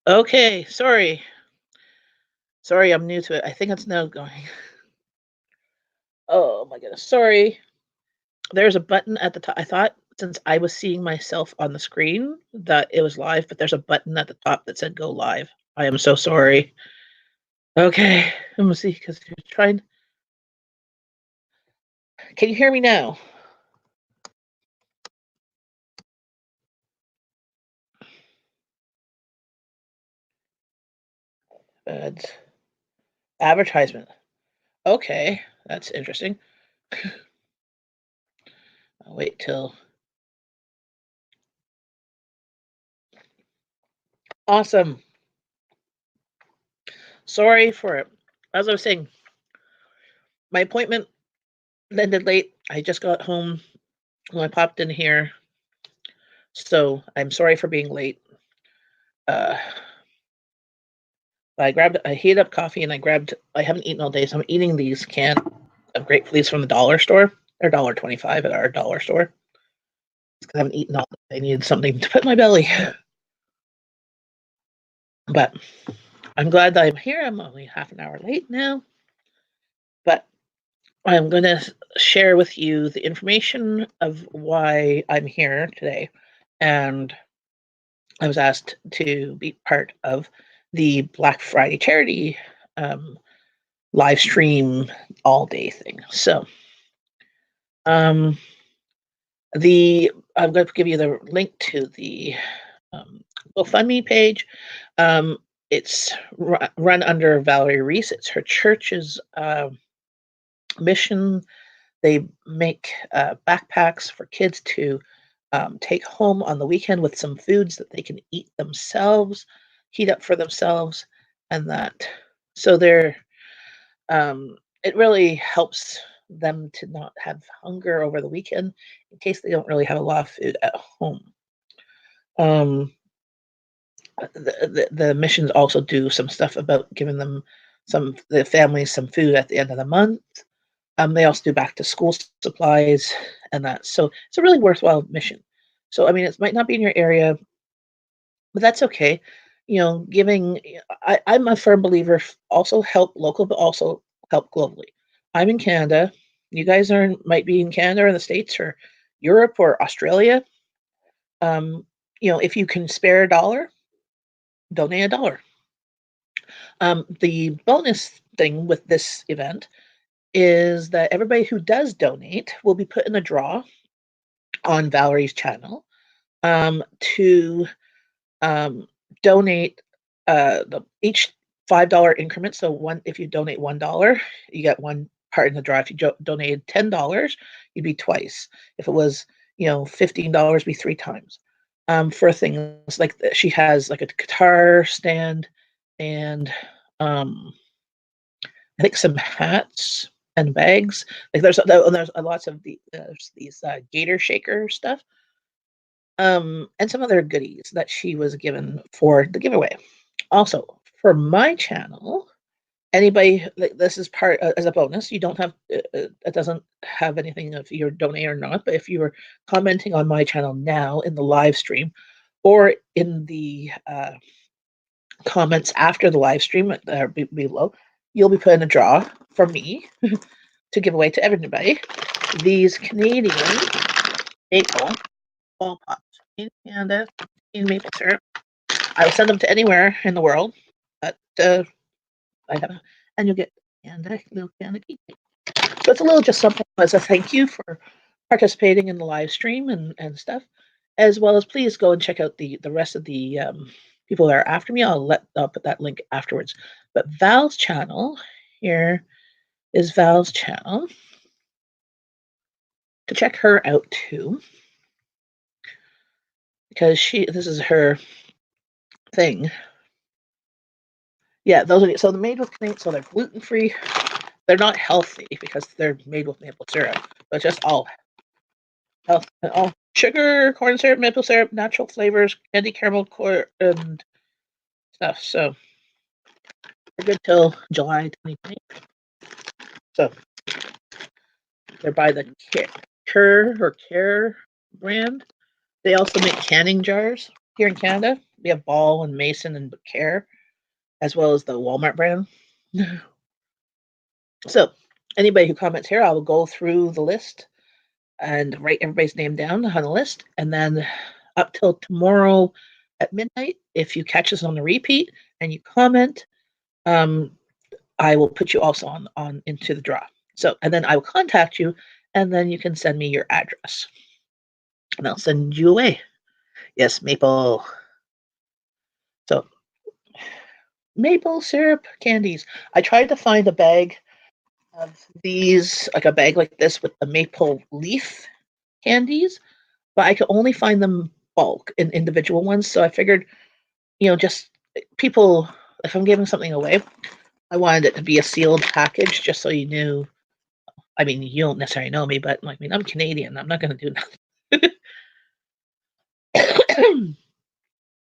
Okay, sorry. Sorry, I'm new to it. I think it's now going. Oh my goodness, sorry. There's a button at the top. I thought since I was seeing myself on the screen that it was live, but there's a button at the top that said go live. I am so sorry. Okay, let me see, because you're trying. Can you hear me now? Advertisement. Okay, that's interesting. I'll wait till. Awesome. Sorry for it. As I was saying, my appointment ended late. I just got home when I popped in here, so I'm sorry for being late. Uh, I heated up coffee and I haven't eaten all day, so I'm eating these can of grapefruit leaves from the dollar store. They're $1.25 at our dollar store. Because I haven't eaten all day. I needed something to put in my belly. But I'm glad that I'm here. I'm only half an hour late now. But I'm going to share with you the information of why I'm here today. And I was asked to be part of the Black Friday charity live stream all day thing. So, I'm going to give you the link to the GoFundMe page. It's run under Valerie Reese. It's her church's mission. They make backpacks for kids to take home on the weekend with some foods that they can eat themselves, heat up for themselves, and that. So it really helps them to not have hunger over the weekend in case they don't really have a lot of food at home. The missions also do some stuff about giving the families some food at the end of the month. They also do back to school supplies and that. So it's a really worthwhile mission. So I mean, it might not be in your area, but that's okay. Giving. I'm a firm believer. Also help local, but also help globally. I'm in Canada. You guys might be in Canada or the States or Europe or Australia. If you can spare a dollar, donate a dollar. The bonus thing with this event is that everybody who does donate will be put in a draw on Valerie's channel to donate each $5 increment. So if you donate $1, you get one part in the draw. If you donated $10, you'd be twice. If it was $15, be three times. For things like she has like a guitar stand and I think some hats and bags. Like there's lots of there's these gator shaker stuff, and some other goodies that she was given for the giveaway. Also, for my channel, anybody like this is part as a bonus. You don't have it doesn't have anything if you're donating or not. But if you are commenting on my channel now in the live stream, or in the comments after the live stream below, you'll be put in a draw for me to give away to everybody these Canadian maple ball pops in Canada in maple syrup. I will send them to anywhere in the world, but I have, and you'll get a little Canada key. So it's a little just something as a thank you for participating in the live stream and stuff, as well as please go and check out the rest of the people that are after me. I'll put that link afterwards. But Val's channel here is Val's channel. To check her out too, because this is her thing. Yeah, those are so they're made with Canadian, so they're gluten free. They're not healthy because they're made with maple syrup, but just all health, all sugar, corn syrup, maple syrup, natural flavors, candy caramel and stuff. So they're good till July 2020. So they're by the Care brand. They also make canning jars here in Canada. We have Ball and Mason and Care, as well as the Walmart brand. So anybody who comments here, I will go through the list and write everybody's name down on the list. And then up till tomorrow at midnight, if you catch us on the repeat and you comment, I will put you also on into the draw. So, and then I will contact you, and then you can send me your address, and I'll send you away. Yes, maple. So, maple syrup candies. I tried to find a bag of these, like a bag like this with the maple leaf candies, but I could only find them bulk in individual ones. So I figured, just people, if I'm giving something away, I wanted it to be a sealed package just so you knew. I mean, you don't necessarily know me, but I'm Canadian. I'm not going to do nothing.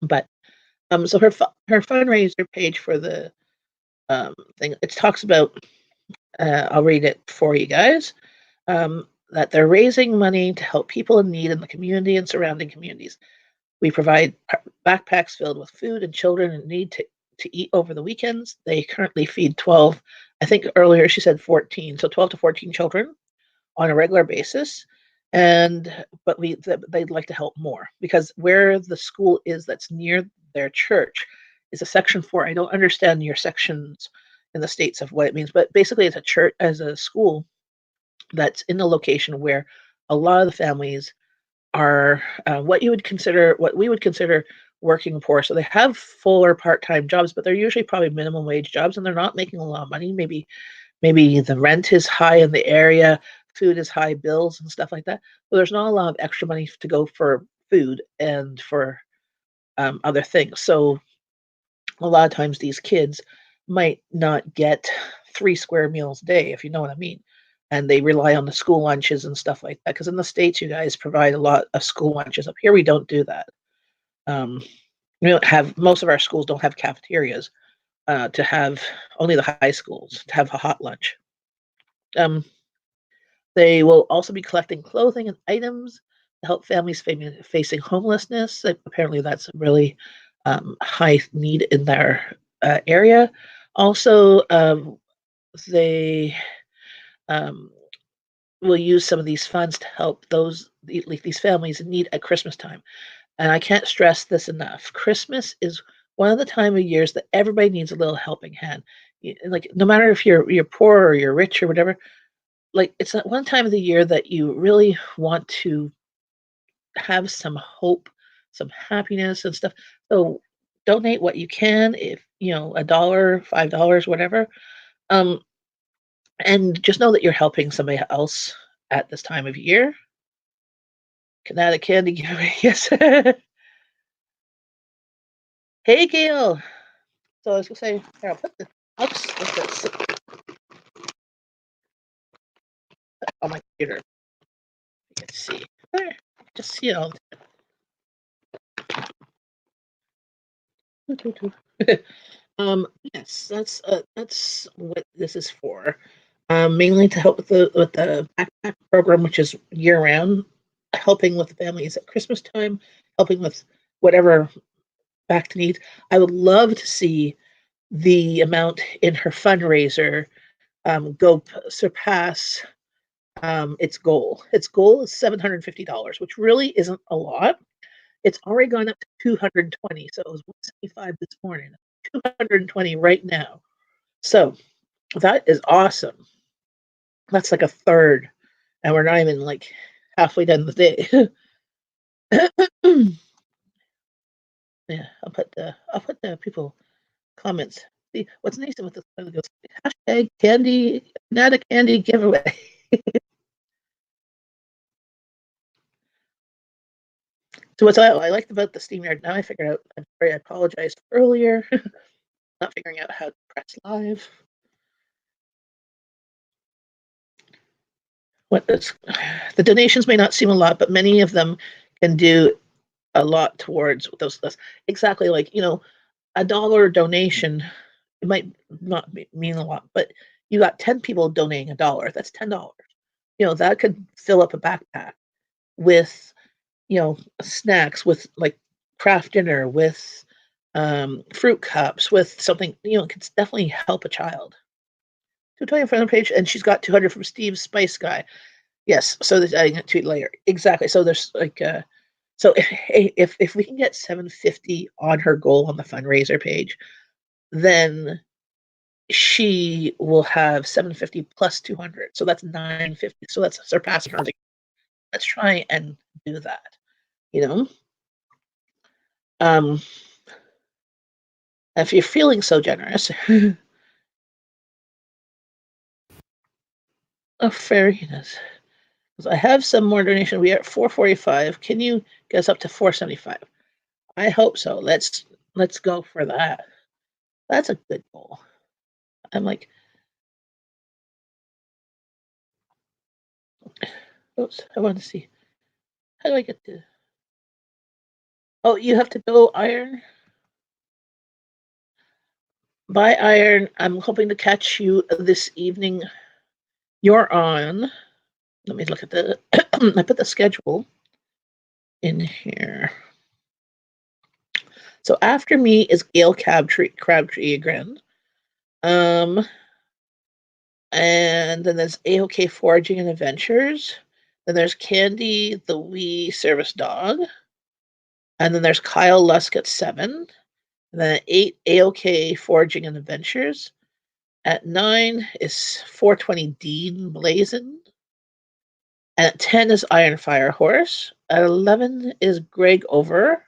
But so her fundraiser page for the thing, it talks about. I'll read it for you guys. That they're raising money to help people in need in the community and surrounding communities. We provide backpacks filled with food and children in need to eat over the weekends. They currently feed 12. I think earlier she said 14, so 12 to 14 children on a regular basis. But they'd like to help more because where the school is that's near their church is a section 4. I don't understand your sections in the states of what it means, but basically it's a church as a school that's in the location where a lot of the families are what we would consider working poor. So they have full or part-time jobs, but they're usually probably minimum wage jobs, and they're not making a lot of money. Maybe the rent is high in the area, food is high, bills and stuff like that. So there's not a lot of extra money to go for food and for other things. So a lot of times these kids might not get 3 square meals a day, if you know what I mean. And they rely on the school lunches and stuff like that. Because in the States, you guys provide a lot of school lunches. Up here, we don't do that. We don't have, most of our schools don't have cafeterias to have, only the high schools to have a hot lunch. They will also be collecting clothing and items to help families facing homelessness. Apparently, that's a really high need in their area. Also, they will use some of these funds to help these families in need at Christmas time. And I can't stress this enough. Christmas is one of the time of years that everybody needs a little helping hand. Like no matter if you're poor or you're rich or whatever, like it's that one time of the year that you really want to have some hope, some happiness and stuff. So donate what you can, if $1, $5, whatever. And just know that you're helping somebody else at this time of year. Kanata candy giveaway, yes. Hey, Gail. So I was gonna say, here, I'll put the ups on my computer. You can see. There, just see it all. Yes, that's what this is for. Mainly to help with the backpack program, which is year round, helping with the families at Christmas time, helping with whatever back to needs. I would love to see the amount in her fundraiser go surpass its goal. Its goal is $750, which really isn't a lot. It's already gone up to 220, so it was 175 this morning. 220 right now. So that is awesome. That's like a third, and we're not even like halfway done the day. Yeah, I'll put the people comments. See what's nice with this one goes hashtag candy, not a candy giveaway. So what's I liked about the SteamYard, now I figured out, I'm sorry, I apologized earlier, not figuring out how to press live. The donations may not seem a lot, but many of them can do a lot towards those. Exactly, like $1 donation, it might not mean a lot, but you got 10 people donating $1. That's $10. That could fill up a backpack with snacks, with like craft dinner, with fruit cups, with something, it can definitely help a child. 220 from the page, and she's got 200 from Steve's Spice Guy. Yes, so there's adding it to later. Exactly. So there's like so if we can get 750 on her goal on the fundraiser page, then she will have 750 plus 200. So that's 950. So that's surpassing her. Let's try and do that. If you're feeling so generous. Oh, fairiness. I have some more donation. We are at 445. Can you get us up to 475? I hope so. Let's go for that. That's a good goal. I'm like, oops, I want to see. How do I get to? Oh, you have to go iron. Buy iron. I'm hoping to catch you this evening. You're on. Let me look at the. I put the schedule in here. So after me is Gail Crabtree again. And then there's AOK Foraging and Adventures. Then there's Candy the Wee Service Dog. And then there's Kyle Lusk at 7. And then at 8, AOK Foraging and Adventures. At 9 is 420 Dean Blazin. And at 10 is Iron Fire Horse. At 11 is Greg Over.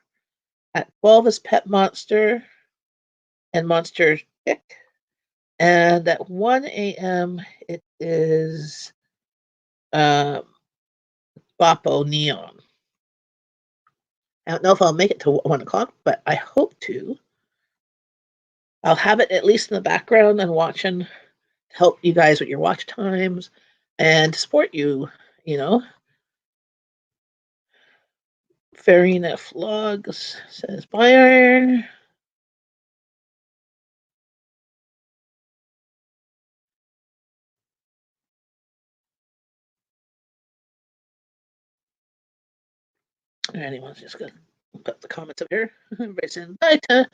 At 12 is Pet Monster and Monster Chick. And at 1 a.m. it is Boppo Neon. I don't know if I'll make it to 1 o'clock, but I hope to. I'll have it at least in the background and watching to help you guys with your watch times and to support you, Farina Flogs says Bayern. Anyone's just going to put the comments up here. Everybody's saying bye to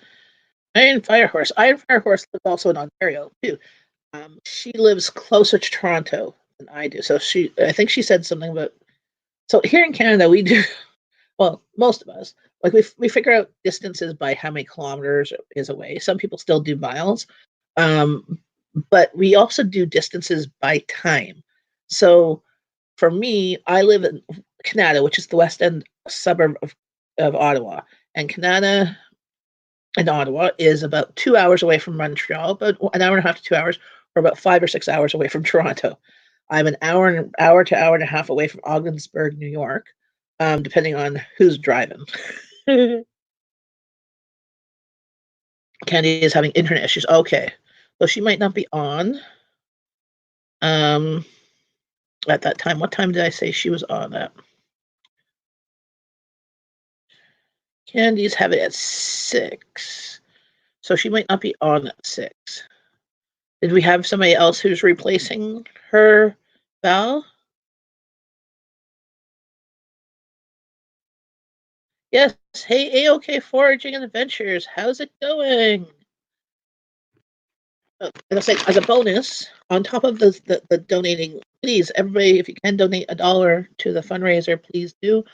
Iron Firehorse. Iron Firehorse lives also in Ontario, too. She lives closer to Toronto than I do. So I think she said something about. So here in Canada, we do. Well, most of us, like we figure out distances by how many kilometers is away. Some people still do miles, but we also do distances by time. So for me, I live in Kanata, which is the west end suburb of Ottawa, and Kanata in Ottawa is about 2 hours away from Montreal, about an hour and a half to 2 hours, or about 5 or 6 hours away from Toronto. I'm an hour to hour and a half away from Ogdensburg, New York, depending on who's driving. Candy is having internet issues. Okay, so she might not be on. At that time, what time did I say she was on at? Candy's having it at 6, so she might not be on at 6. Did we have somebody else who's replacing her, Val? Yes. Hey, AOK Foraging and Adventures. How's it going? And I'll say, as a bonus, on top of the donating, please, everybody, if you can donate $1 to the fundraiser, please do.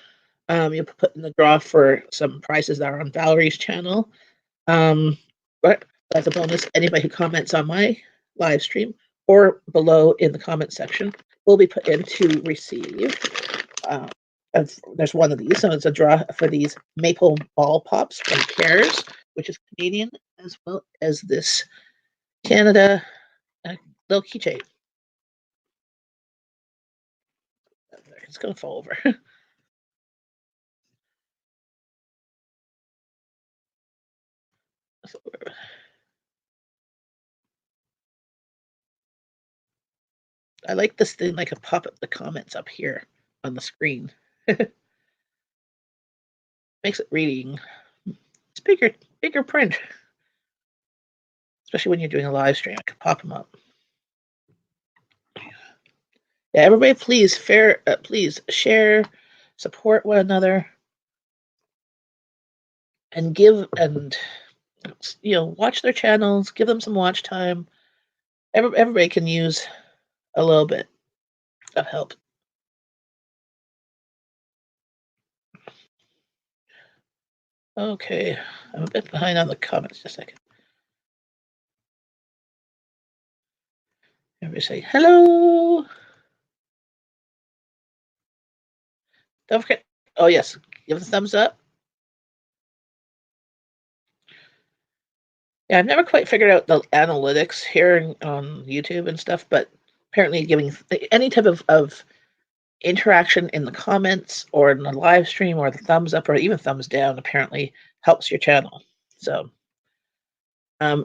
You'll put in the draw for some prizes that are on Valerie's channel. But as a bonus, anybody who comments on my live stream or below in the comment section will be put in to receive. There's one of these, so it's a draw for these maple ball pops from Cares, which is Canadian, as well as this Canada little keychain. It's gonna fall over. I like this thing. I can pop up the comments up here on the screen. Makes it reading. It's bigger print. Especially when you're doing a live stream, I can pop them up. Yeah, everybody, please please share, support one another. and give and watch their channels, give them some watch time. Everybody can use a little bit of help. Okay, I'm a bit behind on the comments. Just a second. Everybody say hello. Don't forget. Oh yes, give the thumbs up. Yeah, I've never quite figured out the analytics here on YouTube and stuff, but apparently giving any type of interaction in the comments or in the live stream or the thumbs up or even thumbs down apparently helps your channel. So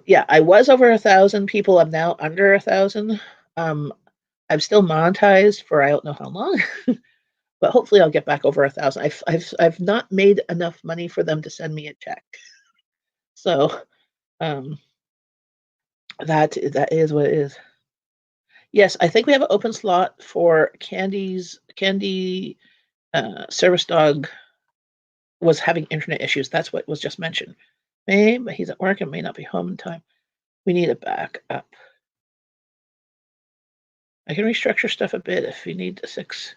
yeah, I was over 1,000 people. I'm now under 1,000. I'm still monetized for I don't know how long, but hopefully I'll get back over 1,000. I've not made enough money for them to send me a check. So that is what it is. Yes, I think we have an open slot for Candy service dog was having internet issues. That's what was just mentioned. But he's at work and may not be home in time. We need a backup. I can restructure stuff a bit if you need the 6.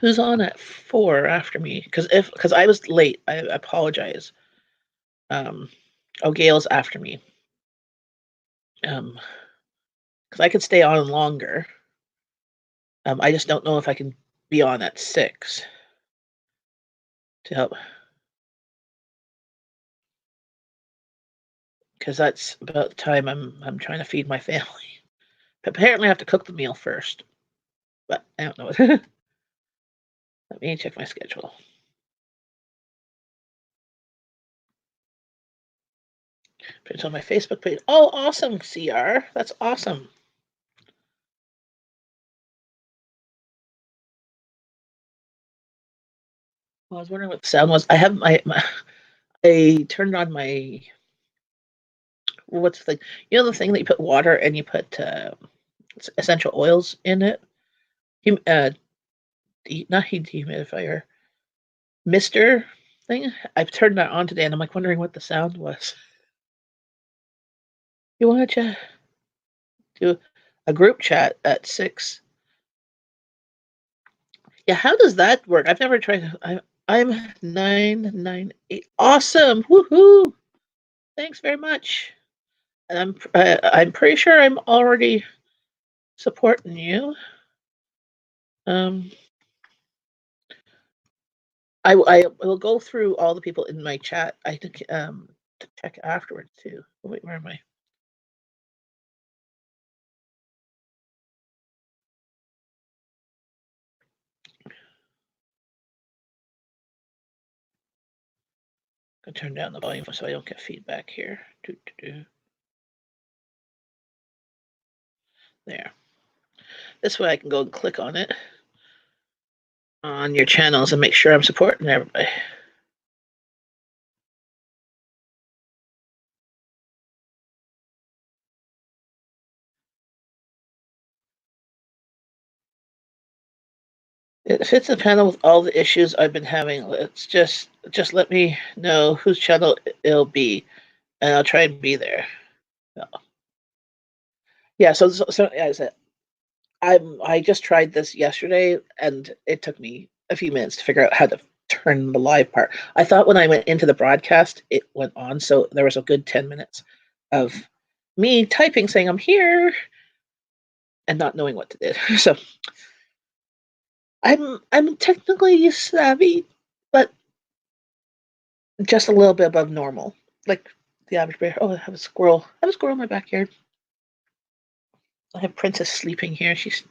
Who's on at 4 after me? Because I was late. I apologize. Gail's after me. Because I could stay on longer. I just don't know if I can be on at 6 to help. Because that's about the time I'm trying to feed my family. Apparently, I have to cook the meal first, but I don't know. Let me check my schedule. It's on my Facebook page. Oh, awesome, CR. That's awesome. Well, I was wondering what the sound was. I have I turned on my what's the thing? You know the thing that you put water and you put essential oils in it. Not heat dehumidifier, Mister thing. I've turned that on today, and I'm like wondering what the sound was. You want to do a group chat at 6? Yeah, how does that work? I've never tried. I'm 998. Awesome! Woohoo! Thanks very much. And I'm pretty sure I'm already supporting you. I will go through all the people in my chat. I think to check afterwards too. Oh, wait, where am I? I'm gonna turn down the volume so I don't get feedback here. There. This way I can go and click on it on your channels and make sure I'm supporting everybody. It fits the panel with all the issues I've been having. Let's just let me know whose channel it'll be, and I'll try and be there. Yeah. So yeah, I just tried this yesterday, and it took me a few minutes to figure out how to turn the live part. I thought when I went into the broadcast, it went on, so there was a good 10 minutes of me typing saying I'm here and not knowing what to do. So I'm technically savvy, but just a little bit above normal, like the average bear. Oh, I have a squirrel. I have a squirrel in my backyard. I have Princess sleeping here. She's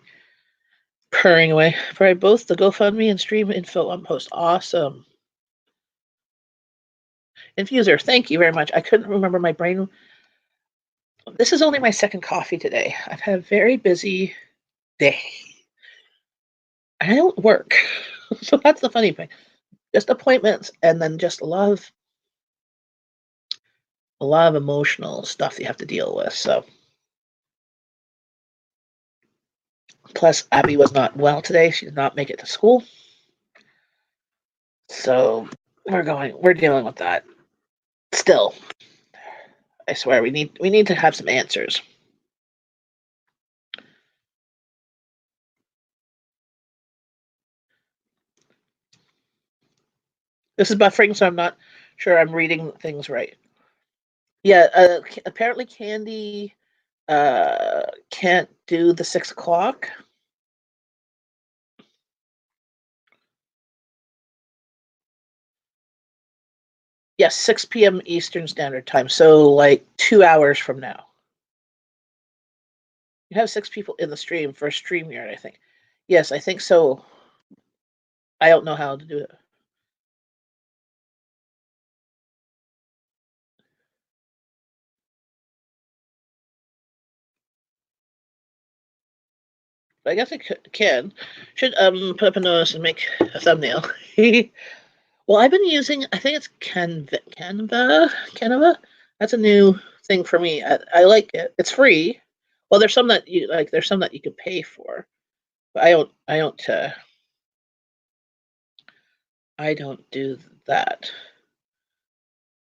purring away. For both the GoFundMe and stream info on post. Awesome. Infuser, thank you very much. I couldn't remember my brain. This is only my second coffee today. I've had a very busy day. I don't work. So that's the funny thing. Just appointments and then just a lot of emotional stuff that you have to deal with. So Plus, Abby was not well today. She did not make it to school. So we're dealing with that. Still, I swear we need to have some answers. This is buffering, so I'm not sure I'm reading things right. Yeah, apparently Candy can't do the 6 o'clock. Yes, 6 p.m. Eastern Standard Time. So like 2 hours from now. You have 6 people in the stream for StreamYard, I think. Yes, I think so. I don't know how to do it. But I guess I can. Should put up a notice and make a thumbnail. Well, I've been using, I think it's Canva. That's a new thing for me. I like it. It's free. Well, there's some that you like. There's some that you can pay for, but I don't do that.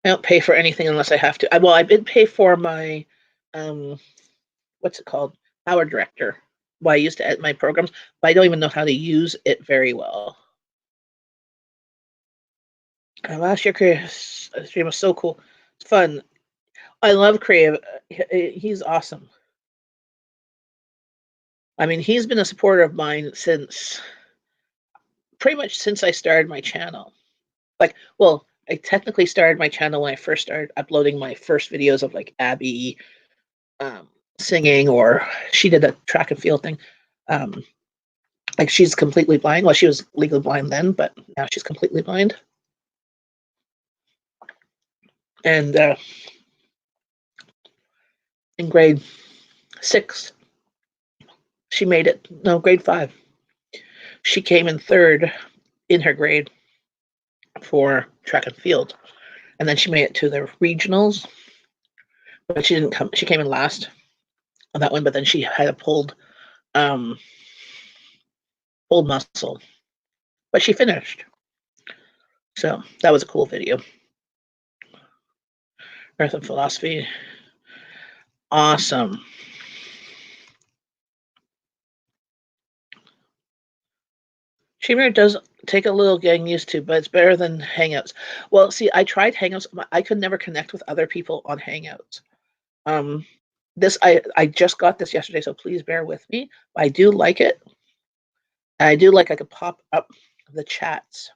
I don't pay for anything unless I have to. Well, I did pay for my, what's it called? Power Director. Well, I used to edit my programs, but I don't even know how to use it very well. Last year, Creative stream was so cool. It's fun. I love Creative. He's awesome. I mean, he's been a supporter of mine pretty much since I started my channel. Like, well, I technically started my channel when I first started uploading my first videos of like Abby singing, or she did a track and field thing. Like she's completely blind. Well, she was legally blind then, but now she's completely blind. And in grade 6, she made it. No, grade 5. She came in 3rd in her grade for track and field, and then she made it to the regionals. But she didn't come. She came in last on that one, but then she had a pulled muscle. But she finished. So that was a cool video. Earth and Philosophy. Awesome. StreamYard does take a little getting used to, but it's better than Hangouts. Well, see, I tried Hangouts. I could never connect with other people on Hangouts. This I just got this yesterday, so please bear with me. I do like it. I do like I could pop up the chats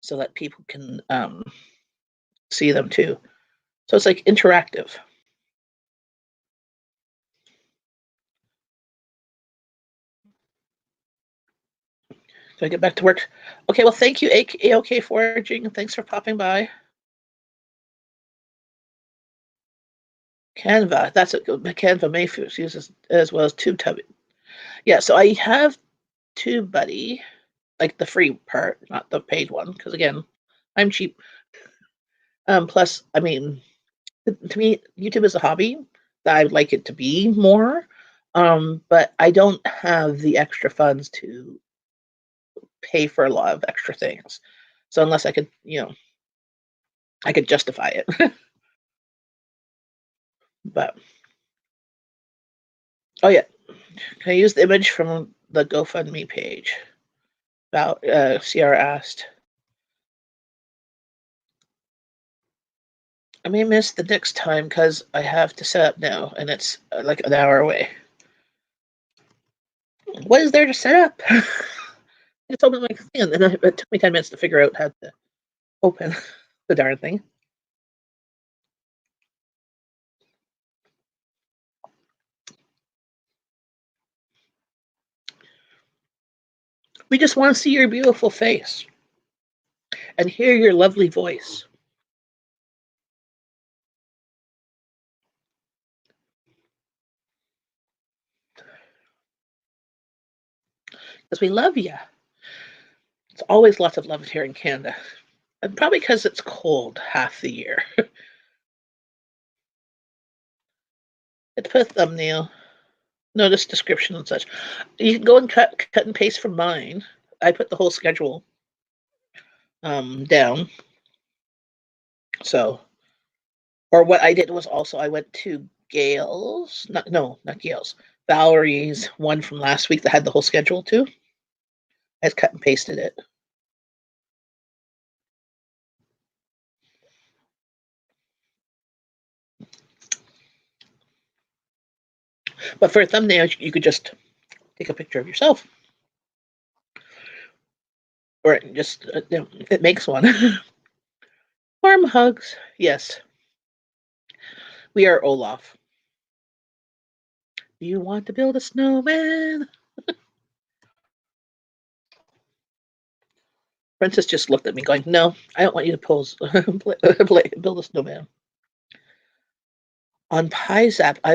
so that people can see them too. So it's like interactive. So I get back to work. Okay, well, thank you, AOK Foraging. Thanks for popping by. Canva, that's it. Canva Mayfuse uses as well as TubeTubby. Yeah, so I have TubeBuddy, like the free part, not the paid one, because again, I'm cheap. Plus, I mean, to me, YouTube is a hobby that I'd like it to be more, but I don't have the extra funds to pay for a lot of extra things. So unless I could, I could justify it. But oh yeah, can I use the image from the GoFundMe page? About Sierra asked. I may miss the next time because I have to set up now, and it's like an hour away. What is there to set up? It's open my thing, and then it took me 10 minutes to figure out how to open the darn thing. We just want to see your beautiful face and hear your lovely voice. Because we love you. It's always lots of love here in Canada. And probably because it's cold half the year. It's put a thumbnail. notice description and such. You can go and cut and paste from mine. I put the whole schedule down. So, or what I did was also I went to Gail's, not Gail's, Valerie's one from last week that had the whole schedule too. I just cut and pasted it. But for a thumbnail, you could just take a picture of yourself. Or just, it makes one. Warm hugs. Yes. We are Olaf. Do you want to build a snowman? Princess just looked at me going, no, I don't want you to build a snowman. On PieZap, I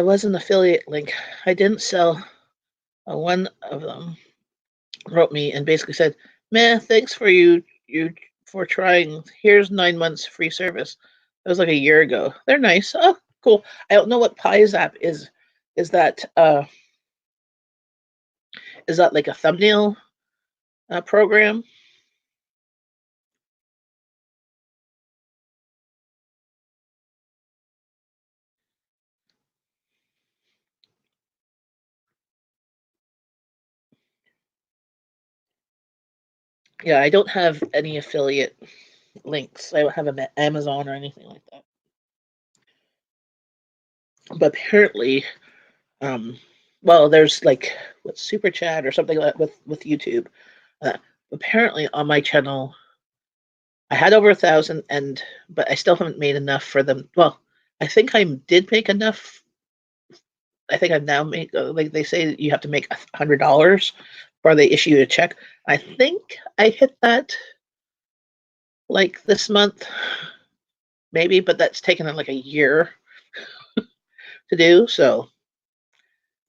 was an affiliate link. I didn't sell. One of them wrote me and basically said, "Man, thanks for you for trying. Here's 9 months free service." That was like a year ago. They're nice. Oh, cool. I don't know what PieZap is. Is that like a thumbnail program? Yeah, I don't have any affiliate links. I don't have an Amazon or anything like that. But apparently, well, there's like what Super Chat or something like that with YouTube. Apparently, on my channel, I had over 1,000, but I still haven't made enough for them. Well, I think I did make enough. I think I've now made, like they say, that you have to make $100 before they issue you a check. I think I hit that like this month, maybe, but that's taken like a year to do. So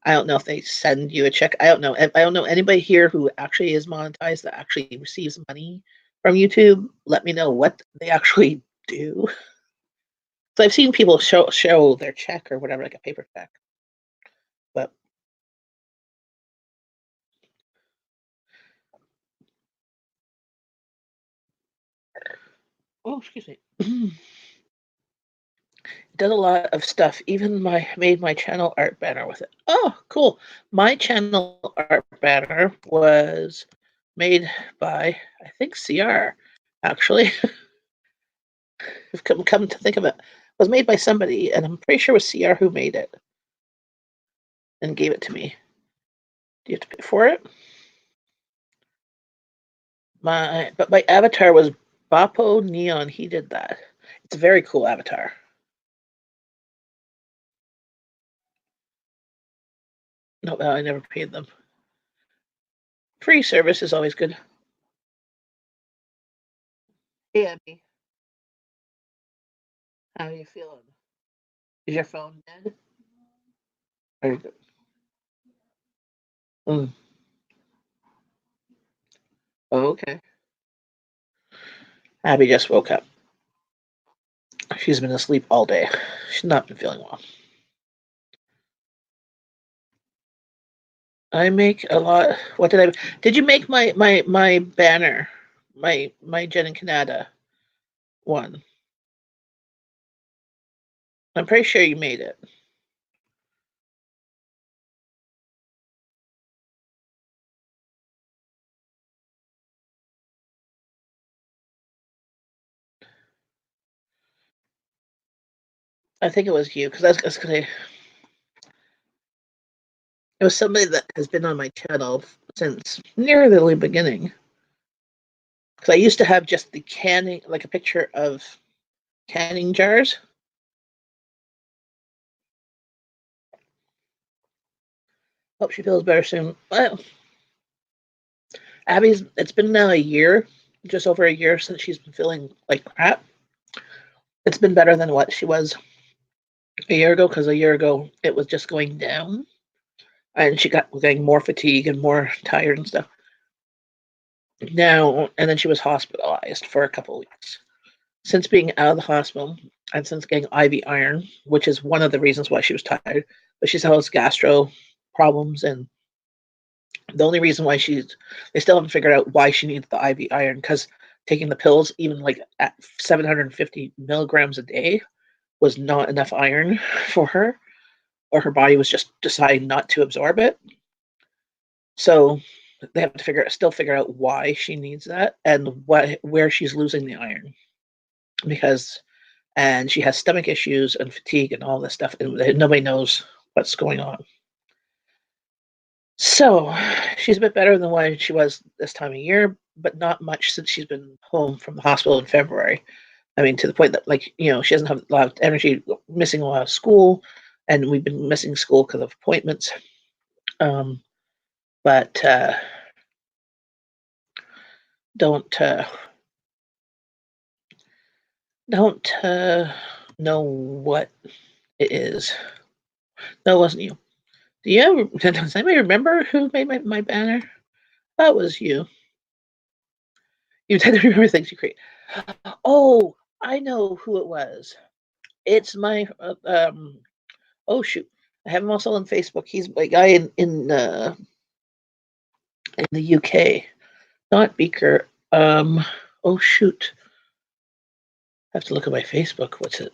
I don't know if they send you a check. I don't know. I don't know anybody here who actually is monetized that actually receives money from YouTube. Let me know what they actually do. So I've seen people show their check or whatever, like a paper check. But oh, excuse me. Did a lot of stuff. Even made my channel art banner with it. Oh, cool. My channel art banner was made by, I think, CR, actually. come to think of it. Was made by somebody, and I'm pretty sure it was CR who made it and gave it to me. Do you have to pay for it? But my avatar was Bapo Neon. He did that. It's a very cool avatar. No, I never paid them. Free service is always good. Hey, Abby. How are you feeling? Is your phone dead? Are you good? Mm. Oh, okay. Abby just woke up. She's been asleep all day. She's not been feeling well. I make a lot. What did I? Did you make my banner? My Jenn and Kanata one. I'm pretty sure you made it. I think it was you because I was gonna. It was somebody that has been on my channel since near the beginning. Because I used to have just the canning, like a picture of canning jars. Hope she feels better soon. Well, Abby's. It's been now a year, just over a year since she's been feeling like crap. It's been better than what she was a year ago because a year ago it was just going down, and she got getting more fatigue and more tired and stuff. Now and then she was hospitalized for a couple of weeks. Since being out of the hospital and since getting IV iron, which is one of the reasons why she was tired, but she still has gastro problems, and the only reason why they still haven't figured out why she needs the IV iron, because taking the pills, even like at 750 milligrams a day, was not enough iron for her, or her body was just deciding not to absorb it. So they have to still figure out why she needs that and where she's losing the iron, and she has stomach issues and fatigue and all this stuff, and nobody knows what's going on. So she's a bit better than what she was this time of year, but not much since she's been home from the hospital in February. I mean, to the point that, like, she doesn't have a lot of energy, missing a lot of school, and we've been missing school because of appointments. But don't know what it is. No, it wasn't you. Does anybody remember who made my banner? That was you. You tend to remember things you create. Oh, I know who it was. It's my oh shoot. I have him also on Facebook. He's my guy in the UK. Not Beaker. Oh shoot. I have to look at my Facebook. What's it?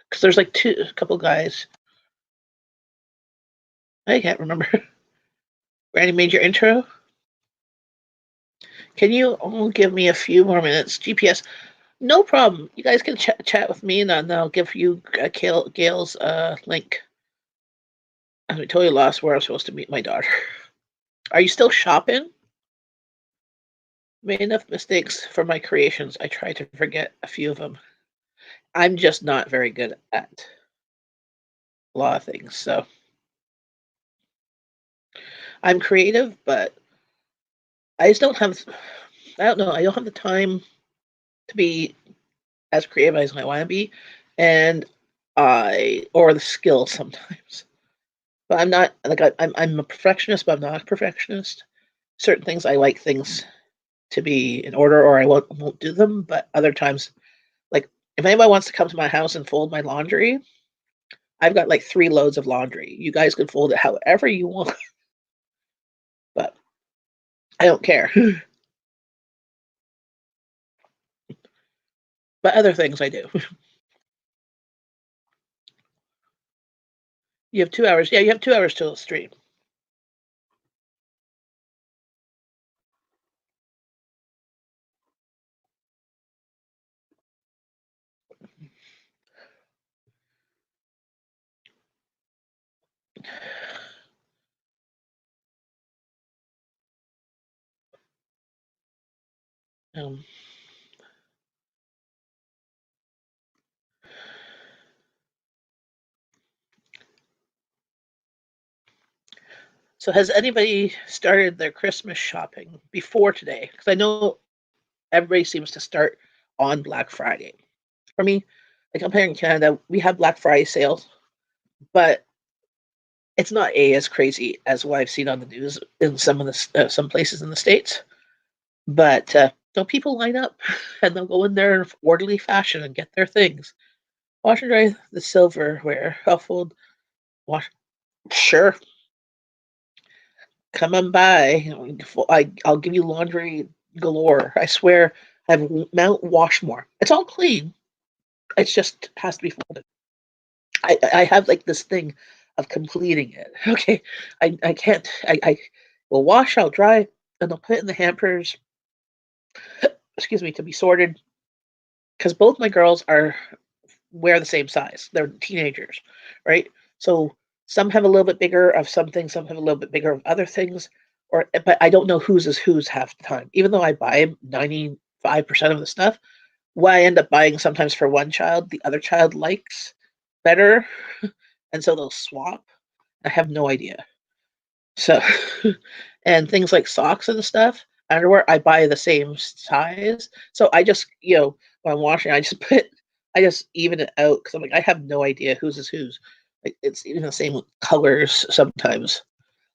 Because there's like a couple guys. I can't remember. Randy made your intro. Can you give me a few more minutes? GPS. No problem. You guys can chat with me, and I'll give you Gail's link. I'm totally lost where I'm supposed to meet my daughter. Are you still shopping? Made enough mistakes for my creations. I try to forget a few of them. I'm just not very good at a lot of things, so I'm creative, but I just don't have. I don't know. I don't have the time to be as creative as I want to be, and or the skill sometimes. But I'm not like I'm a perfectionist, but I'm not a perfectionist. Certain things I like things to be in order, or I won't do them. But other times, like if anybody wants to come to my house and fold my laundry, I've got like 3 loads of laundry. You guys can fold it however you want, but I don't care. But other things I do. You have 2 hours. Yeah, you have 2 hours till the stream. Um, so has anybody started their Christmas shopping before today? Because I know everybody seems to start on Black Friday. For me, like I'm here in Canada, we have Black Friday sales, but it's not as crazy as what I've seen on the news in some places in the States. But so people line up and they'll go in there in orderly fashion and get their things. Wash and dry the silverware. I'll fold. Wash. Sure, come on by. I'll give you laundry galore. I swear, I have Mount Washmore. It's all clean. It just has to be folded. I have like this thing of completing it. Okay, I can't. I will wash, I'll dry, and I'll put it in the hampers. Excuse me, to be sorted. Because both my girls wear the same size. They're teenagers, right? So some have a little bit bigger of some things, some have a little bit bigger of other things, but I don't know whose is whose half the time. Even though I buy 95% of the stuff, what I end up buying sometimes for one child, the other child likes better, and so they'll swap. I have no idea. So, and things like socks and stuff, underwear, I buy the same size. So I just, when I'm washing, I just even it out because I'm like, I have no idea whose is whose. Like it's even the same with colors sometimes.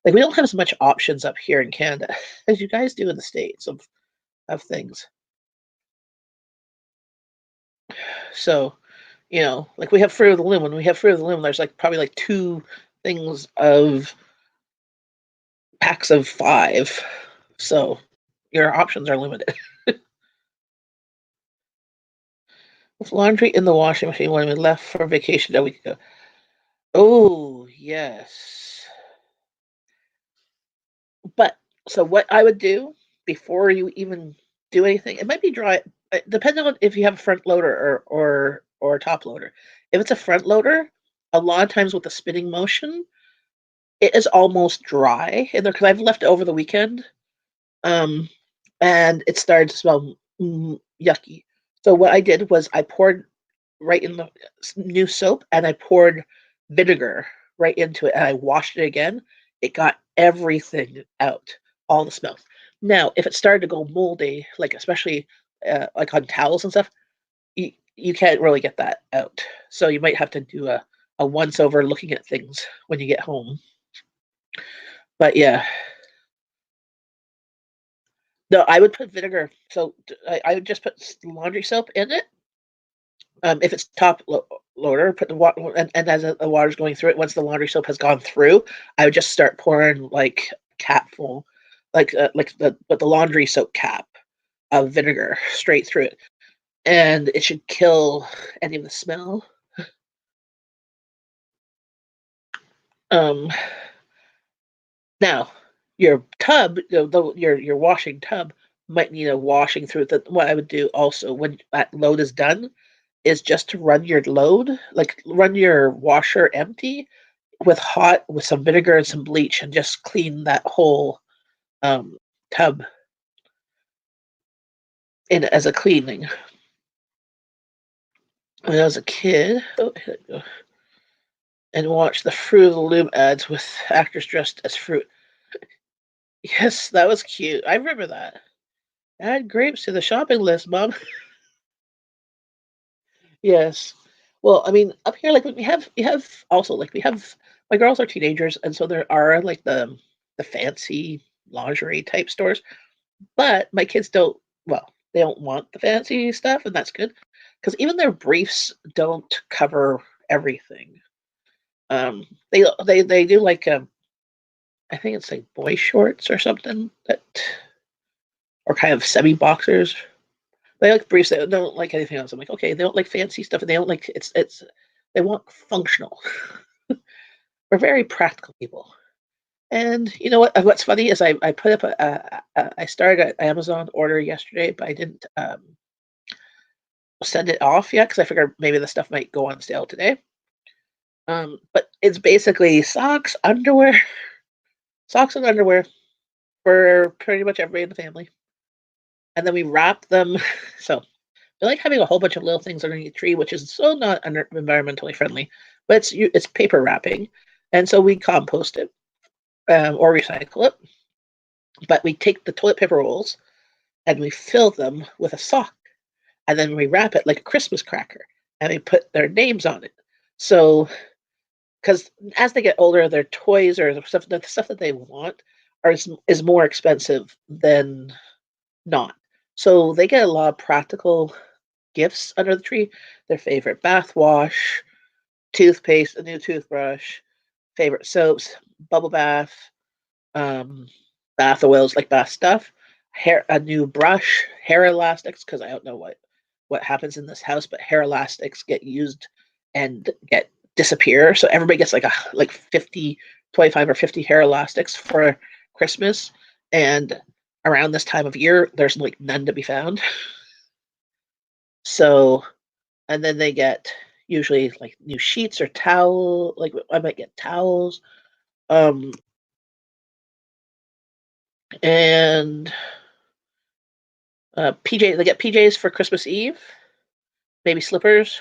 Like we don't have as much options up here in Canada as you guys do in the States of things. So You know, like we have Fruit of the Loom. When we have Fruit of the Loom, there's like probably like 2 things of packs of 5. So your options are limited. With laundry in the washing machine when we left for vacation a week ago. Oh, yes. But so what I would do before you even do anything, it might be dry, depending on if you have a front loader or a top loader. If it's a front loader, a lot of times with the spinning motion, it is almost dry in there because I've left it over the weekend, um, and it started to smell yucky. So what I did was I poured right in the new soap and I poured vinegar right into it and I washed it again. It got everything out, all the smells. Now, if it started to go moldy, like especially like on towels and stuff, you can't really get that out. So you might have to do a once over looking at things when you get home. But yeah, no, I would put vinegar. So I would just put laundry soap in it. If it's top loader, put the water, and as the water's going through it, once the laundry soap has gone through, I would just start pouring like capful, like the laundry soap cap of vinegar straight through it, and it should kill any of the smell. Um, Now, your tub, your washing tub might need a washing through it. What I would do also when that load is done is just to run your load, like run your washer empty with some vinegar and some bleach and just clean that whole um, tub in as a cleaning. When I was a kid, and watched the Fruit of the Loom ads with actors dressed as fruit. Yes, that was cute. I remember that. Add grapes to the shopping list, Mom. Yes. Well, I mean, up here, like we have also like we have my girls are teenagers, and so there are like the fancy lingerie type stores. But my kids don't, well, they don't want the fancy stuff, and that's good because even their briefs don't cover everything. They do like I think it's like boy shorts or something that, or kind of semi boxers. They like briefs. They don't like anything else. I'm like, okay, they don't like fancy stuff, and they don't like it's they want functional. We're very practical people. And you know what? What's funny is I put up I started an Amazon order yesterday, but I didn't send it off yet because I figured maybe the stuff might go on sale today. But it's basically socks and underwear for pretty much everybody in the family, and then we wrap them. So I like having a whole bunch of little things underneath the tree, which is so not environmentally friendly, but it's paper wrapping, and so we compost it or recycle it. But we take the toilet paper rolls and we fill them with a sock, and then we wrap it like a Christmas cracker, and we put their names on it. So because as they get older, their toys or the stuff that they want is more expensive than not. So they get a lot of practical gifts under the tree. Their favorite bath wash, toothpaste, a new toothbrush, favorite soaps, bubble bath, um, bath oils, like bath stuff, hair, a new brush, hair elastics, because I don't know what happens in this house, but hair elastics get used and get disappear. So everybody gets like 50, 25 or 50 hair elastics for Christmas. And around this time of year, there's like none to be found. So, and then they get usually like new sheets or towel, like I might get towels. Um, and PJ, they get PJs for Christmas Eve, maybe slippers.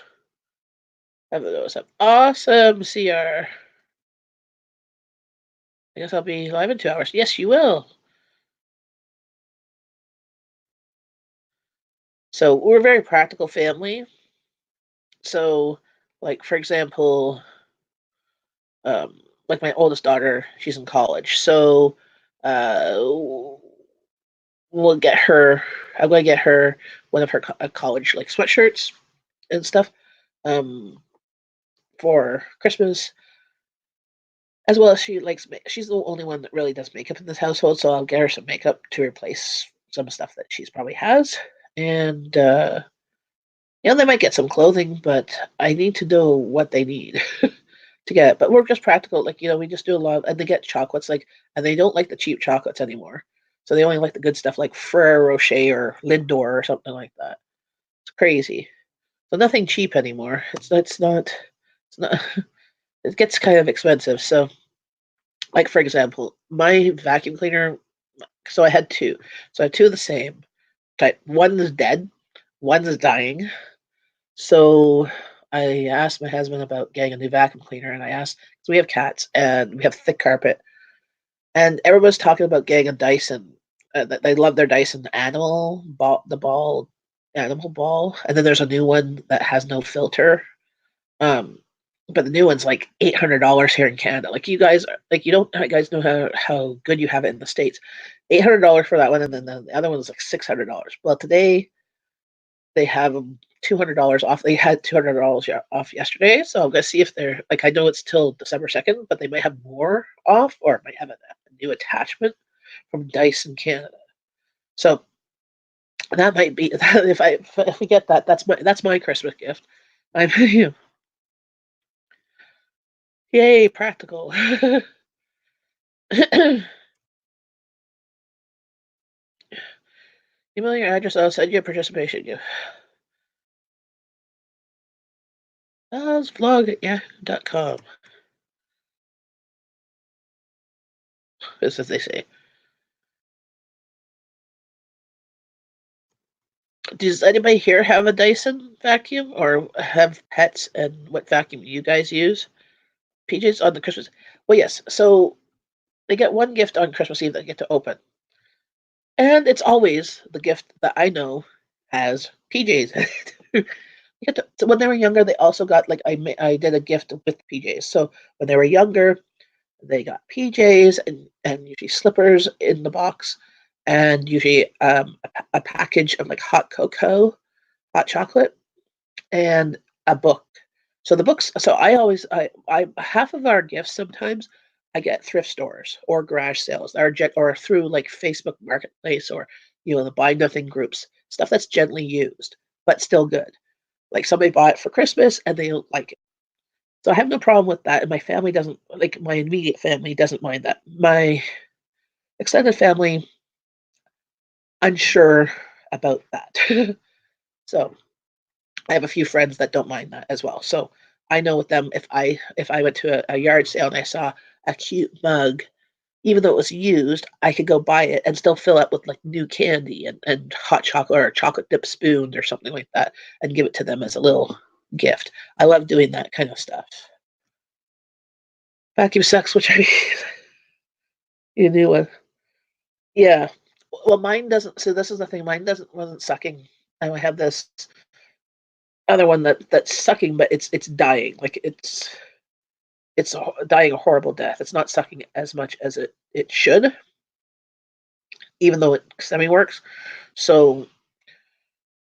Have those up. Awesome, CR. I guess I'll be live in 2 hours. Yes, you will. So we're a very practical family. So, like for example, um, like my oldest daughter, she's in college. So, uh, we'll get her. I'm going to get her one of her college like sweatshirts and stuff. for Christmas, as well as she likes. She's the only one that really does makeup in this household, so I'll get her some makeup to replace some stuff that she's probably has. And they might get some clothing, but I need to know what they need to get it. But we're just practical, like we just do a lot, and they get chocolates, and they don't like the cheap chocolates anymore. So they only like the good stuff, like Ferrero Rocher or Lindor or something like that. It's crazy. So nothing cheap anymore. It's not. It gets kind of expensive. So, like for example, my vacuum cleaner. So I had two. So I had two of the same type. One is dead. One is dying. So I asked my husband about getting a new vacuum cleaner, and I asked because we have cats and we have thick carpet, and everyone's talking about getting a Dyson. That they love their Dyson animal ball, the ball, animal ball, and then there's a new one that has no filter. Um, but the new one's like $800 here in Canada. Like you don't you guys know how good you have it in the States. $800 for that one, and then the other one's like $600. Well, today they have them $200 off. They had $200 off yesterday, so I'm gonna see if they're like. I know it's till December 2nd, but they might have more off, or it might have a new attachment from Dyson Canada. So that might be if we get that. That's my Christmas gift. I'm yay practical. Email your address. I'll send you a participation gift. Vlog@yahoo.com, as they say. Does anybody here have a Dyson vacuum or have pets, and what vacuum you guys use? PJs on the Christmas. Well, yes. So they get one gift on Christmas Eve that they get to open, and it's always the gift that I know has PJs. So when they were younger, they also got like I did a gift with PJs. So when they were younger, they got PJs and usually slippers in the box, and usually a package of like hot cocoa, hot chocolate, and a book. So the books. So I always I half of our gifts sometimes I get thrift stores or garage sales or through like Facebook Marketplace or the buy nothing groups, stuff that's gently used but still good. Like somebody bought it for Christmas and they don't like it. So I have no problem with that, and my family doesn't like my immediate family doesn't mind that. My extended family, unsure about that. So I have a few friends that don't mind that as well. So I know with them, if I went to a yard sale and I saw a cute mug, even though it was used, I could go buy it and still fill it with like new candy and hot chocolate or a chocolate dip spoon or something like that and give it to them as a little gift. I love doing that kind of stuff. Vacuum sucks, which I you knew one. Yeah. Well, mine doesn't. So this is the thing. Mine wasn't sucking. And I have this other one that's sucking, but it's dying. Like it's dying a horrible death. It's not sucking as much as it should, even though it semi works. So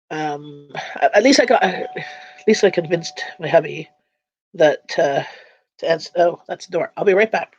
at least I convinced my hubby that to answer. Oh, that's the door. I'll be right back.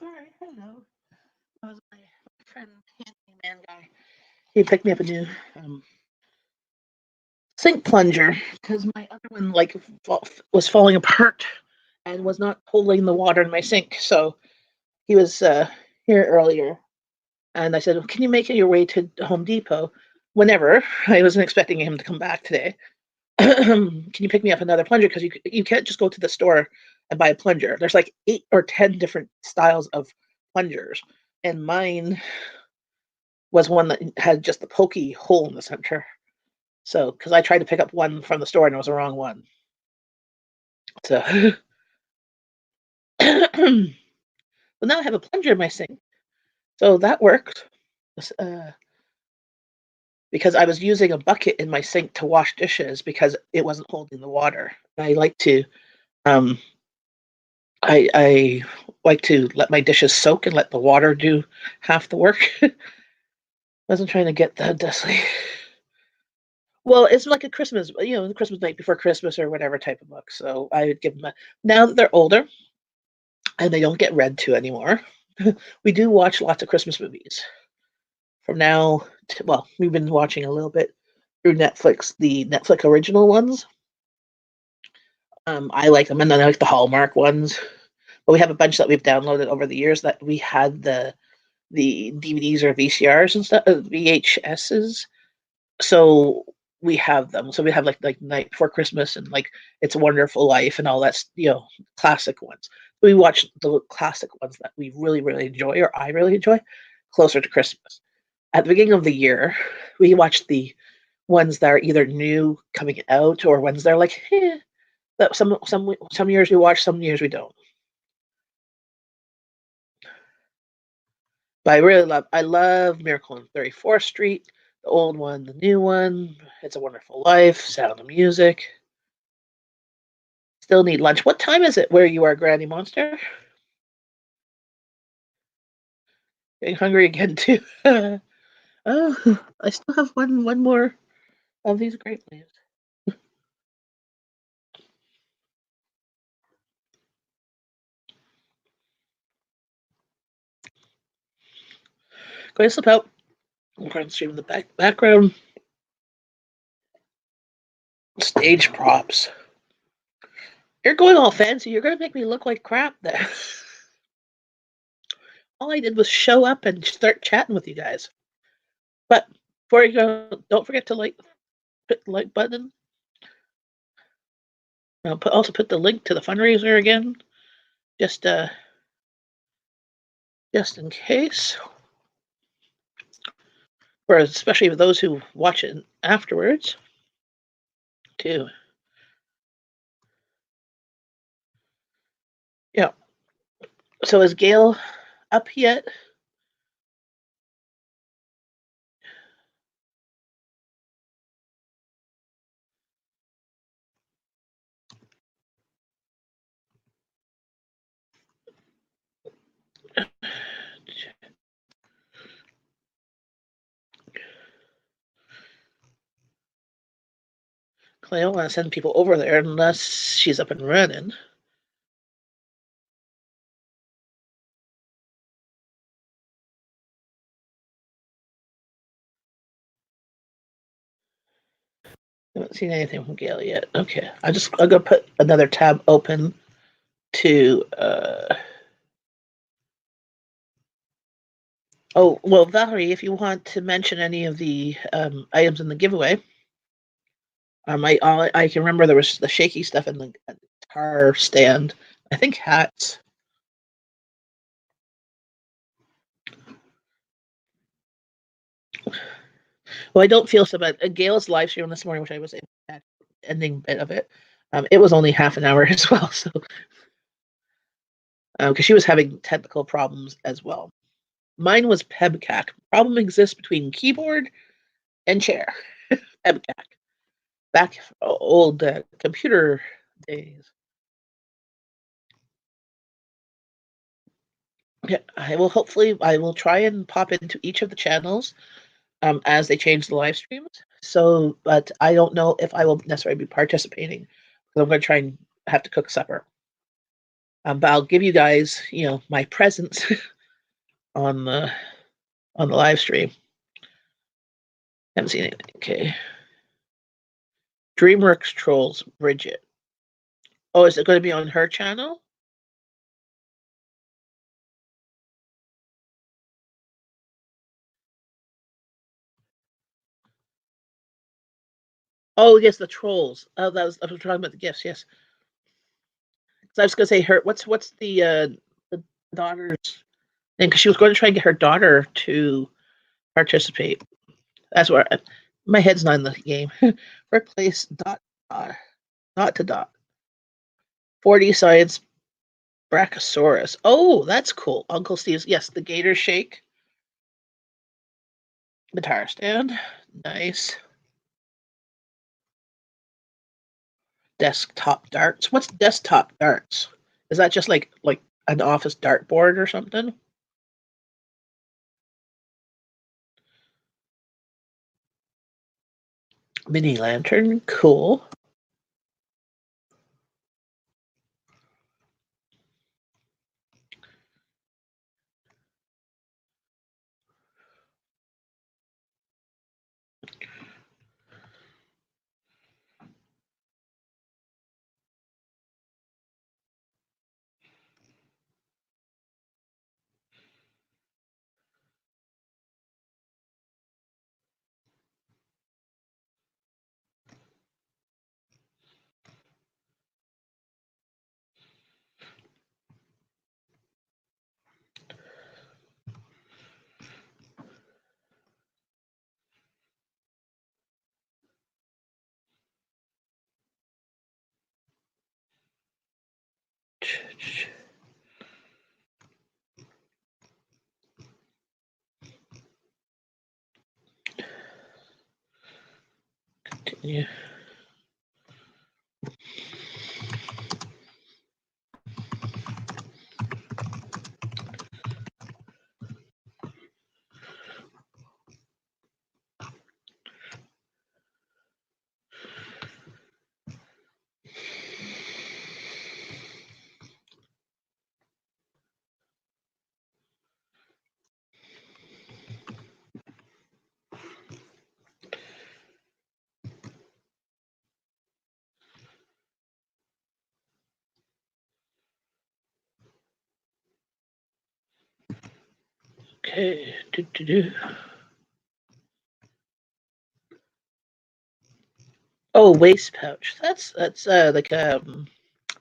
Alright, hello. That was my friend, handyman guy. He picked me up a new sink plunger because my other one was falling apart and was not holding the water in my sink. So he was here earlier, and I said, well, "Can you make your way to Home Depot whenever?" I wasn't expecting him to come back today. Can you pick me up another plunger? Because you can't just go to the store and buy a plunger. There's like 8 or 10 different styles of plungers, and mine was one that had just the pokey hole in the center. So, because I tried to pick up one from the store and it was the wrong one. So, well, now I have a plunger in my sink. So that worked. Uh, because I was using a bucket in my sink to wash dishes because it wasn't holding the water. I like to um, I like to let my dishes soak and let the water do half the work. Wasn't trying to get that dusty. Well, it's like a Christmas, the Christmas night before Christmas or whatever type of book. So I would give them now that they're older and they don't get read to anymore. We do watch lots of Christmas movies. From now to, well, we've been watching a little bit through Netflix, the Netflix original ones. I like them, and then I like the Hallmark ones. But we have a bunch that we've downloaded over the years that we had the DVDs or VCRs and stuff, VHSs. So we have them. So we have like Night Before Christmas and like It's a Wonderful Life and all that, classic ones. We watch the classic ones that we really really enjoy, or I really enjoy, closer to Christmas. At the beginning of the year, we watch the ones that are either new coming out or ones that are like, that some years we watch, some years we don't. But I love Miracle on 34th Street, the old one, the new one, It's a Wonderful Life, Sound of Music. Still need lunch. What time is it where you are, Granny Monster? Getting hungry again too. Oh, I still have one more of these grape leaves. Going to slip out. I'm going to stream the background. Stage props. You're going all fancy. You're going to make me look like crap there. All I did was show up and start chatting with you guys. But before you go, don't forget to hit the like button. I'll also put the link to the fundraiser again, just in case, for especially those who watch it afterwards, too. Yeah. So is Gail up yet? I don't want to send people over there unless she's up and running. Haven't seen anything from Gail yet. Okay, I'll go put another tab open to. Oh well, Valerie, if you want to mention any of the items in the giveaway, I can remember there was the shaky stuff in the guitar stand. I think hats. Well, I don't feel so bad. Gail's live stream this morning, which I was able to catch ending bit of it. It was only half an hour as well, so because she was having technical problems as well. Mine was PEBCAC. Problem exists between keyboard and chair. PEBCAC. Back old computer days. Yeah, I will try and pop into each of the channels as they change the live streams. So, but I don't know if I will necessarily be participating because I'm going to try and have to cook supper. But I'll give you guys, my presents on the live stream. Haven't seen anything. Okay. DreamWorks Trolls, Bridget. Oh, is it going to be on her channel? Oh, yes, the trolls. Oh, I was talking about the gifts. Yes, so I was going to say her. What's the daughter's name? Because she was going to try and get her daughter to participate. That's where my head's not in the game. Workplace dot to dot. 40 science Brachiosaurus. Oh, that's cool. Uncle Steve's. Yes, the Gator Shake guitar stand. Nice. Desktop darts. What's desktop darts? Is that just like an office dartboard or something? Mini lantern. Cool. Continue. Okay. Oh, waist pouch. That's like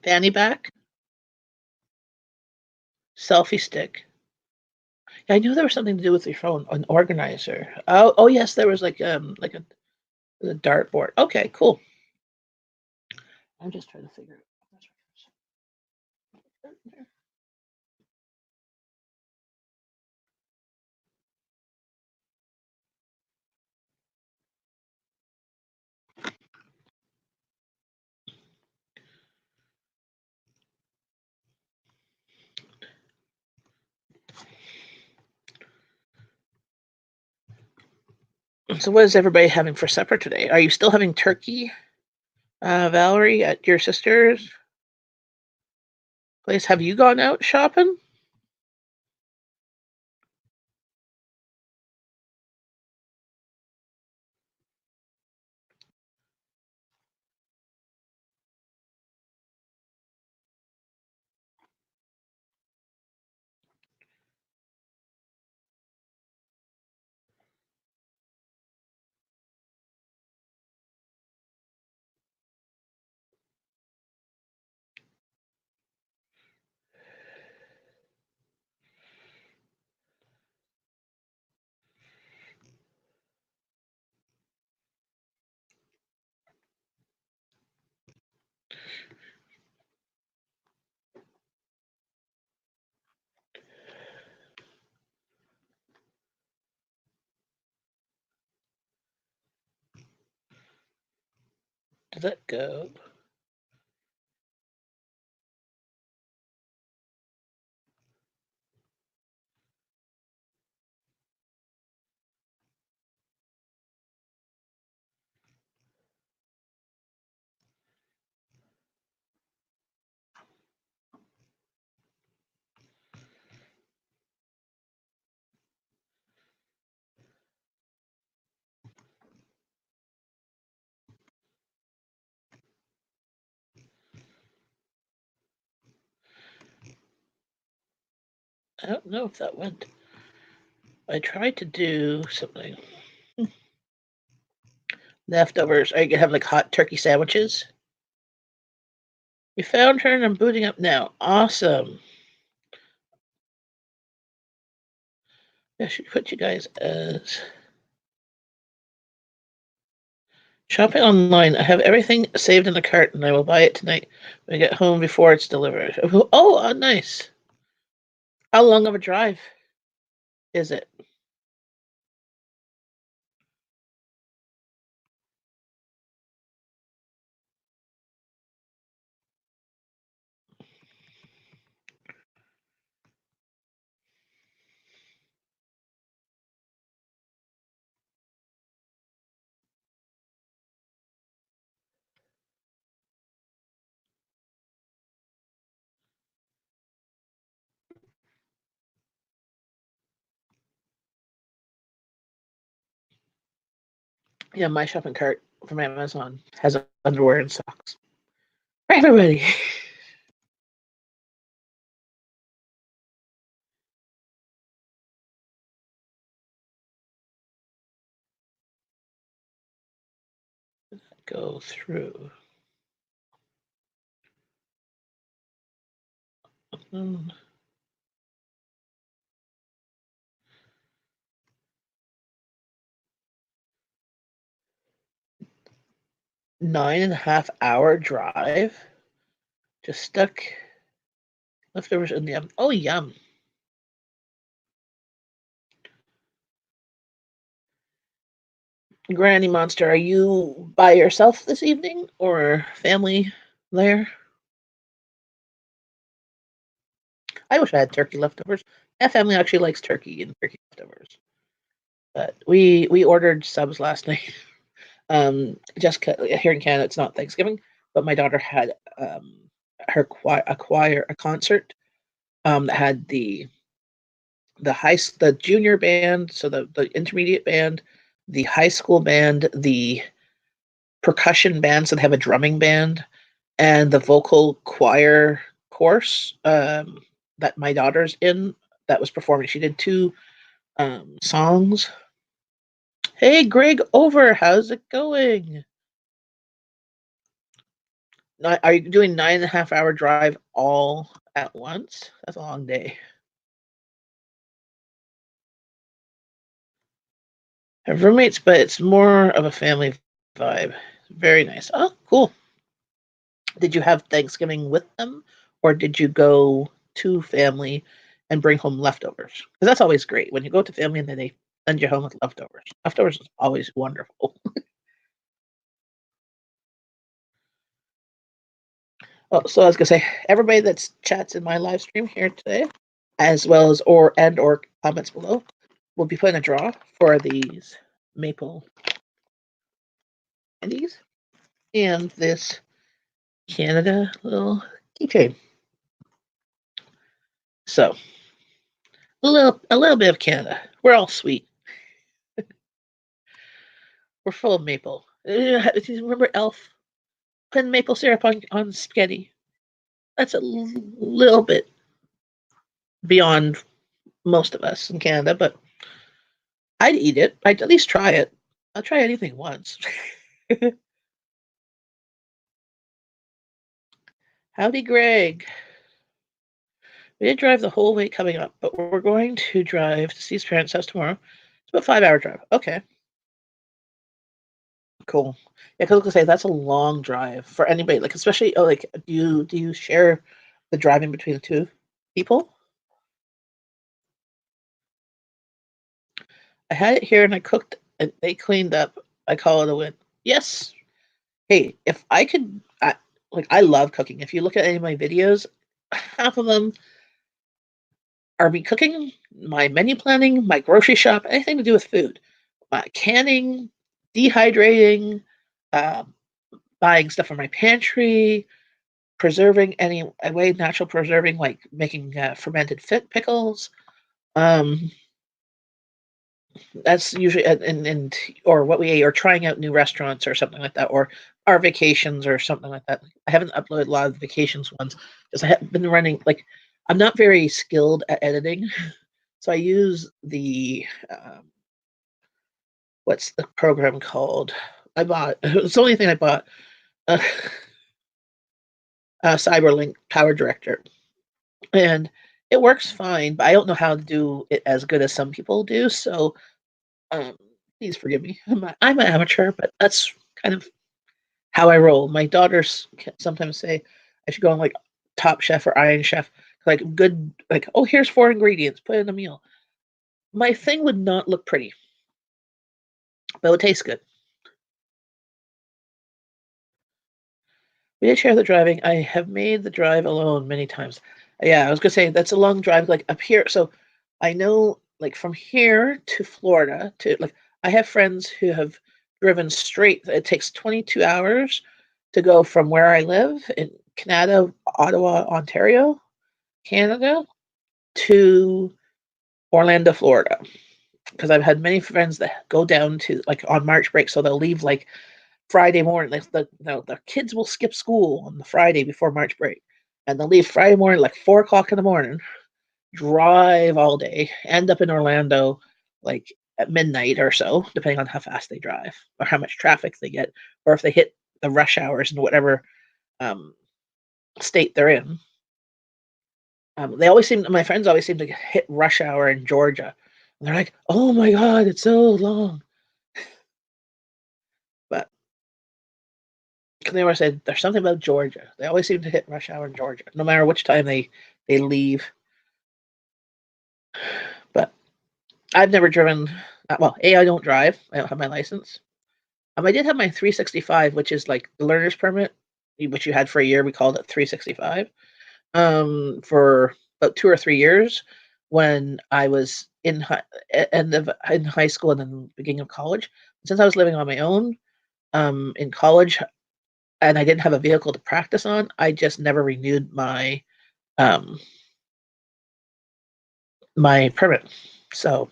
fanny pack, selfie stick. Yeah, I knew there was something to do with your phone, an organizer. Oh yes, there was like a dartboard. Okay, cool. I'm just trying to figure it out. So what is everybody having for supper today? Are you still having turkey, Valerie, at your sister's place? Have you gone out shopping? Did that go? I don't know if that went. I tried to do something. Leftovers. Are you gonna have like hot turkey sandwiches? You found her and I'm booting up now. Awesome. I should put you guys as shopping online. I have everything saved in the cart and I will buy it tonight when I get home before it's delivered. Oh, nice. How long of a drive is it? Yeah, my shopping cart from Amazon has underwear and socks for everybody. Go through. 9.5 hour drive. Just stuck leftovers in the oven. Oh, yum. Granny Monster, are you by yourself this evening or family there? I wish I had turkey leftovers. My family actually likes turkey and turkey leftovers. But we ordered subs last night. Jessica here in Canada, it's not Thanksgiving, but my daughter had her a concert that had the junior band, so the intermediate band, the high school band, the percussion band, so they have a drumming band, and the vocal choir course that my daughter's in that was performing. She did two songs. Hey, Greg, over. How's it going? Are you doing 9.5 hour drive all at once? That's a long day. I have roommates, but it's more of a family vibe. Very nice. Oh, cool. Did you have Thanksgiving with them, or did you go to family and bring home leftovers? Because that's always great when you go to family and then they send you home with leftovers. Leftovers is always wonderful. Oh, so I was gonna say, everybody that's chats in my live stream here today, as well as or comments below, will be putting a draw for these maple candies and this Canada little keychain. So a little bit of Canada. We're all sweet. We're full of maple. Remember Elf putting maple syrup on spaghetti? That's a little bit beyond most of us in Canada, but I'd eat it. I'd at least try it. I'll try anything once. Howdy, Greg. We did drive the whole way coming up, but we're going to drive to Steve's parents' house tomorrow. It's about a 5 hour drive. Okay, cool. Yeah, because I was gonna say that's a long drive for anybody. Like, especially like, do you share the driving between the two people? I had it here and I cooked and they cleaned up. I call it a win. Yes. Hey, if I could, I love cooking. If you look at any of my videos, half of them are me cooking, my menu planning, my grocery shop, anything to do with food, canning, dehydrating, uh, buying stuff from my pantry, preserving any way natural preserving, like making fermented fit pickles. Um, that's usually and or what we ate, or trying out new restaurants or something like that, or our vacations or something like that. I haven't uploaded a lot of the vacations ones because I have been running like I'm not very skilled at editing, so I use the what's the program called? I bought. It's the only thing I bought. Uh, Cyberlink Power Director, and it works fine. But I don't know how to do it as good as some people do. So um, please forgive me. I'm an amateur, but that's kind of how I roll. My daughters sometimes say I should go on like Top Chef or Iron Chef, like good, like, oh, here's 4 ingredients, put in a meal. My thing would not look pretty, but it would taste good. We did share the driving. I have made the drive alone many times. Yeah, I was gonna say that's a long drive, like up here. So I know, like from here to Florida, to like I have friends who have driven straight. It takes 22 hours to go from where I live in Canada, Ottawa, Ontario, Canada, to Orlando, Florida. Because I've had many friends that go down to like on March break, so they'll leave like Friday morning. Like the kids will skip school on the Friday before March break, and they'll leave Friday morning like 4 o'clock in the morning, drive all day, end up in Orlando like at midnight or so, depending on how fast they drive or how much traffic they get, or if they hit the rush hours in whatever um, state they're in. They always seem my friends always seem to hit rush hour in Georgia. And they're like, "Oh my god, it's so long." But they always said there's something about Georgia. They always seem to hit rush hour in Georgia, no matter which time they leave. But I've never driven. Well, I don't drive. I don't have my license. I did have my 365, which is like the learner's permit, which you had for a year. We called it 365. For about 2 or 3 years when I was in high school and then the beginning of college. Since I was living on my own in college and I didn't have a vehicle to practice on, I just never renewed um, my permit. So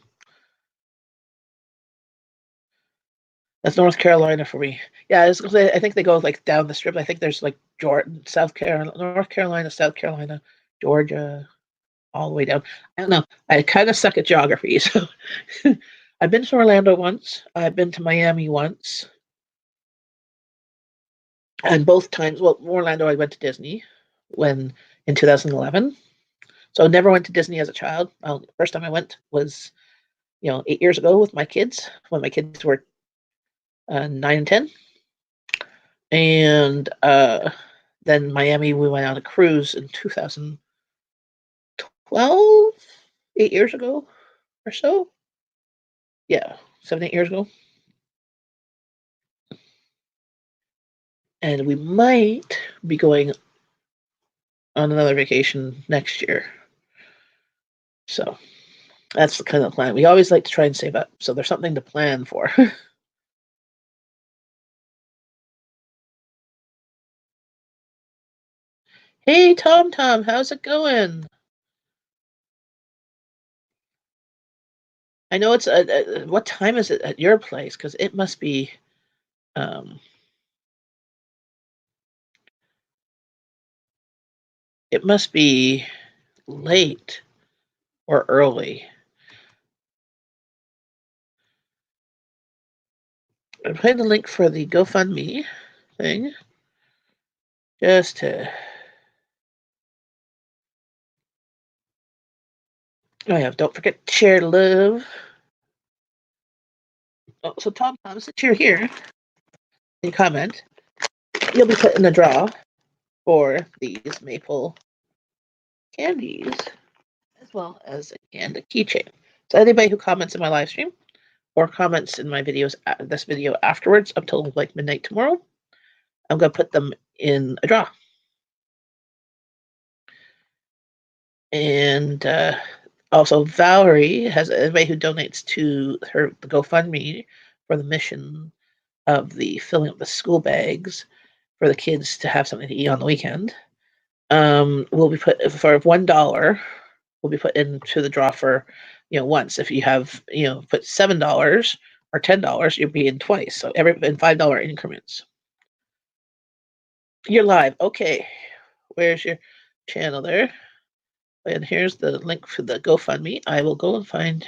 that's North Carolina for me. Yeah, I think they go like down the strip. I think there's like Jordan, South Carolina, North Carolina, South Carolina, Georgia, all the way down. I don't know. I kind of suck at geography, so I've been to Orlando once. I've been to Miami once, and both times, well, Orlando, I went to Disney when in 2011. So I never went to Disney as a child. First time I went was 8 years ago with my kids when my kids were 9 and 10, and then Miami. We went on a cruise in 2012, 8 years ago or so. Yeah, 7, 8 years ago. And we might be going on another vacation next year. So that's the kind of plan. We always like to try and save up, so there's something to plan for. Hey, Tom Tom, how's it going? I know it's what time is it at your place? Because um, it must be late or early. I'm putting the link for the GoFundMe thing just to. Oh yeah, don't forget to share love. Oh, so Tom Tom, since you're here, you comment. You'll be put in the draw for these maple candies, as well as a keychain. So anybody who comments in my live stream or comments in my videos, this video afterwards, up till like midnight tomorrow, I'm gonna put them in a draw. And also, Valerie has anybody who donates to the GoFundMe for the mission of the filling up the school bags for the kids to have something to eat on the weekend. Will be put for $1. Will be put into the draw for once. If you have put $7 or $10, you'll be in twice. So every in $5 increments. You're live. Okay, where's your channel there? And here's the link for the GoFundMe. I will go and find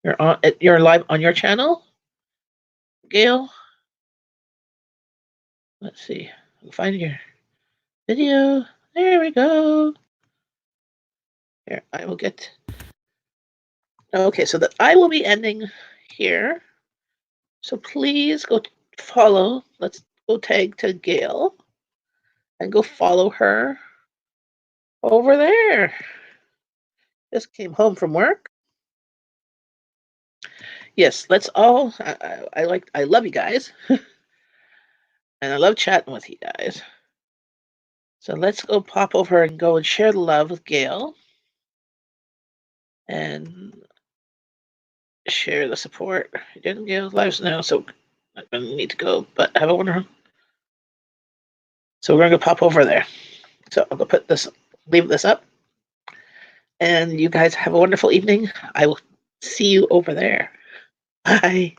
you're live on your channel, Gail. Let's see. I'll find your video. There we go. Here, I will get. Okay, so that I will be ending here. So please go follow. Let's go tag to Gail and go follow her over there. Just came home from work. Yes, let's all. I love you guys, and I love chatting with you guys. So let's go pop over and go and share the love with Gail, and share the support. Didn't Gail's lives now, so I'm gonna need to go. But have a wonderful. So we're gonna go pop over there. So I'll go put this, leave this up, and you guys have a wonderful evening. I will see you over there. Bye.